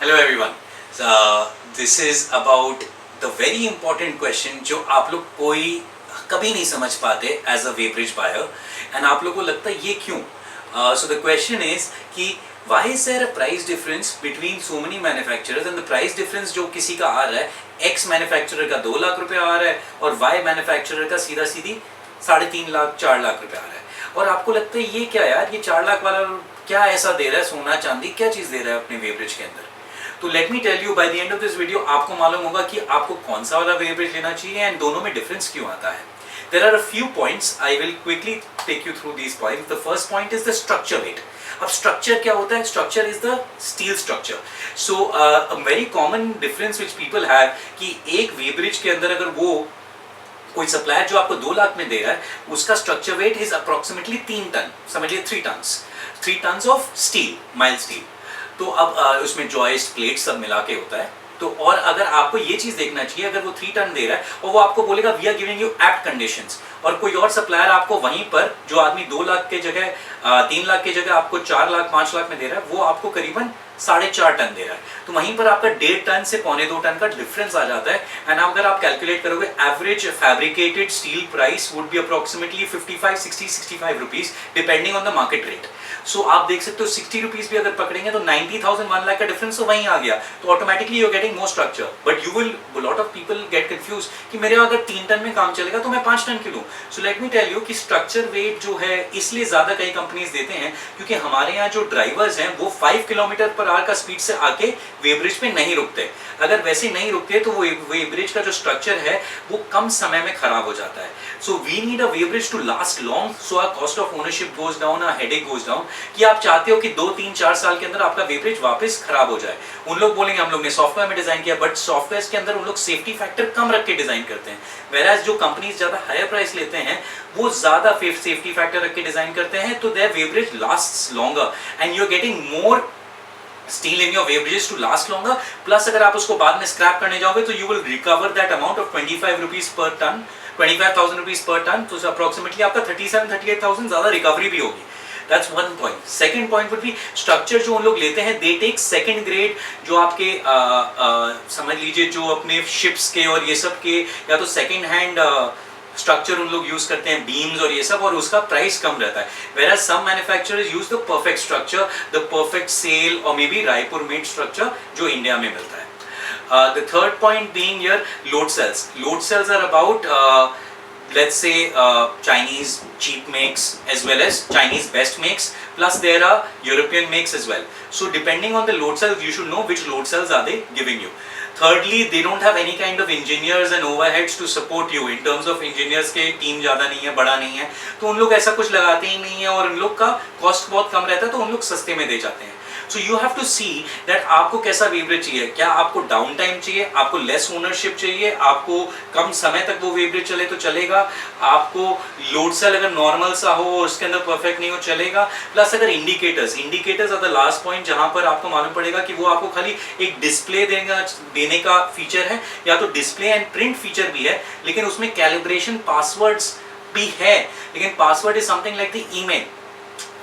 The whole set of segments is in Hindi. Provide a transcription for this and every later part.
Hello everyone. This is about the very important question जो आप लोग कोई कभी नहीं समझ पाते एज अ वेब्रिज बायर एंड आप लोग को लगता है ये क्यों. So the question is कि why is there a price difference between so many manufacturers and the price difference जो किसी का आ रहा है X मैन्युफैक्चरर का 2 लाख रुपए आ रहा है और Y मैन्युफैक्चरर का सीधा सीधी 3.5 लाख 4 लाख रुपए आ रहा है और आपको लगता है ये क्या यार, ये 4 लाख वाला क्या ऐसा दे रहा है, सोना चांदी क्या चीज दे रहा है अपने वेब्रिज के अंदर. तो let me tell you, by the end of this video आपको मालूम होगा कि आपको कौन सा वाला वेब्रिज लेना चाहिए एंड दोनों में डिफरेंस क्यों आता है. There are a few points. I will quickly take you through these points. The first point is the structure weight. अब structure क्या होता है? Structure is the steel structure. So a very common difference which people have कि एक वेब्रिज के अंदर अगर वो कोई सप्लायर जो आपको 2 लाख में दे रहा है उसका structure weight is approximately 3 ton, समझिए 3 ton of steel, mild steel. तो अब उसमें जॉइस्ट प्लेट सब मिला के होता है. तो और अगर आपको ये चीज देखना चाहिए, अगर वो 3 टन दे रहा है और वो आपको बोलेगा we are giving you apt conditions, और कोई और सप्लायर आपको वहीं पर जो आदमी 2 लाख के जगह 3 लाख के जगह आपको 4 लाख 5 लाख में दे रहा है वो आपको करीबन 4.5 टन दे रहा है, तो वहीं पर आपका 1.5 टन से 1.25 टन का डिफरेंस आ जाता है. एंड अगर आप कैलकुलेट करोगे average fabricated steel price would be approximately 55-60-65 rupees depending on the market rate. So आप देख सकते हो 60 रुपीज भी अगर पकड़ेंगे तो 90,000 1 लाख का डिफरेंस तो वहीं आ गया, तो automatically you are getting more structure. But you will lot of people get confuse कि मेरे अगर 3 टन में काम चलेगा तो मैं 5 टन क्यों लूं. So let me tell you कि स्ट्रक्चर वेट जो है इसलिए ज्यादा कई कंपनीज देते हैं क्योंकि हमारे यहाँ जो ड्राइवर्स हैं वो 5 किलोमीटर पर आवर का स्पीड से आके वेब्रिज पे नहीं रुकते. अगर वैसे नहीं रुकते तो वो वेब्रिज का जो स्ट्रक्चर है वो कम समय में खराब हो जाता है. So we need a weighbridge to last long, so our cost of ownership goes down, our headache goes down. कि आप चाहते हो कि 2-3-4 साल के अंदर आपका वेब्रिज वापस खराब हो जाए. उन लोग बोलेंगे हम लोग ने सॉफ्टवेयर में डिजाइन किया, बट सॉफ्टवेयर के अंदर उन लोग सेफ्टी फैक्टर कम रख के डिजाइन करते हैं, वेराज जो कंपनीज ज्यादा हायर प्राइस लेते हैं वो ज्यादा सेफ्टी फैक्टर रख के डिजाइन करते हैं, तो their weighbridge lasts longer and you are getting more steel in your weighbridges to last longer. Plus अगर आप उसको बाद में स्क्रैप करने जाओगे तो you will recover that amount of 25 rupees per ton, 25,000 rupees per ton, तो अप्रोक्सीमेटली आपका 37-38,000 ज्यादा रिकवरी भी होगी. That's one point. Second point would be structure जो उन लोग लेते हैं, they take second grade जो आपके समझ लीजिए जो अपने ships के और ये सब के या तो second hand स्ट्रक्चर उन लोग यूज करते हैं, बीम्स और ये सब, और उसका प्राइस कम रहता है. whereas some manufacturers use the perfect structure, the perfect sail or maybe Raipur made structure जो इंडिया में मिलता है. The third point being your load cells. Load cells are about let's say Chinese cheap makes as well as Chinese best makes, plus there are European makes as well. So depending on the load cells you should know which load cells are they giving you. Thirdly, they don't have any kind of engineers and overheads to support you. In terms of engineers के टीम ज़्यादा नहीं है, बड़ा नहीं है, तो उन लोग ऐसा कुछ लगाते ही नहीं है और उन लोग का कॉस्ट बहुत कम रहता है, तो उन लोग सस्ते में दे जाते हैं. So you have to see that आपको कैसा वेब्रिज चाहिए. क्या आपको डाउन टाइम चाहिए, आपको लेस ओनरशिप चाहिए, आपको कम समय तक वो वेब्रिज चले तो चलेगा, आपको लोड सेल अगर नॉर्मल सा हो उसके अंदर परफेक्ट नहीं हो चलेगा. प्लस अगर indicators are the last point जहां पर आपको मालूम पड़ेगा कि वो आपको खाली एक डिस्प्ले देने का फीचर है, या तो डिस्प्ले एंड प्रिंट फीचर भी है, लेकिन उसमें कैलिब्रेशन पासवर्ड्स भी है. लेकिन password is something like the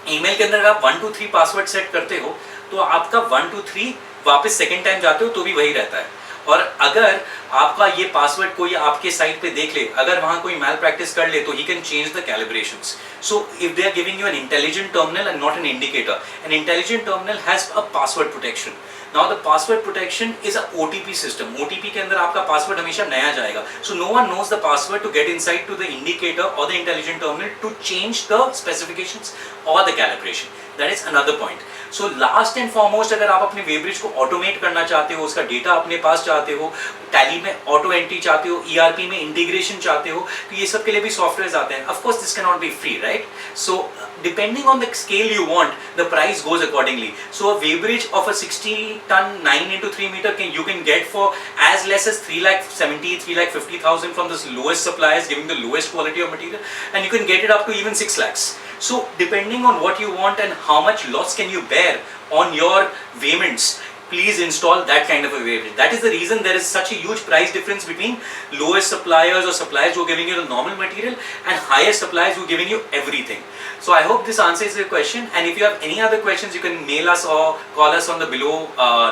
email के अंदर आप 1 2 3 पासवर्ड सेट करते हो तो आपका 1 2 3 वापस सेकेंड टाइम जाते हो तो भी वही रहता है. और अगर आपका ये पासवर्ड कोई आपके साइट पे देख ले, अगर वहां कोई मैल प्रैक्टिस कर ले, तो he can change the calibrations. So if they are giving you an intelligent terminal and not an indicator, an intelligent terminal has a password protection. Now the password protection is a OTP system. OTP के अंदर आपका पासवर्ड हमेशा नया जाएगा. So no one knows the password to get inside to the indicator or the intelligent terminal to change the specifications or the calibration. That is another point. So last and foremost, अगर आप अपने वेब्रिज को ऑटोमेट करना चाहते हो, उसका डेटा अपने पास चाहते हो, टैली में ऑटो एंट्री चाहते हो, ERP में इंटीग्रेशन चाहते हो, तो ये सब के लिए भी सॉफ्टवेयर आते हैं. Of course this cannot be free, right? So depending on the scale you want, the price goes accordingly. So a weighbridge of a 60 ton 9x3 meter you can get for as less as 3,70,000, 3,50,000 from the lowest suppliers giving the lowest quality of material, and you can get it up to even 6 lakhs. So depending on what you want and how much loss can you bear on your payments, please install that kind of a weighbridge. That is the reason there is such a huge price difference between lowest suppliers or suppliers who are giving you the normal material and highest suppliers who are giving you everything. So I hope this answers your question, and if you have any other questions, you can mail us or call us on the below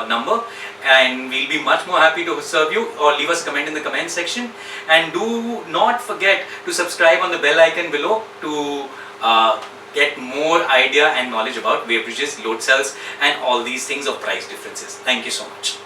number, and we'll be much more happy to serve you, or leave us a comment in the comment section. And do not forget to subscribe on the bell icon below to get more idea and knowledge about weight bridges, load cells, and all these things of price differences. Thank you so much.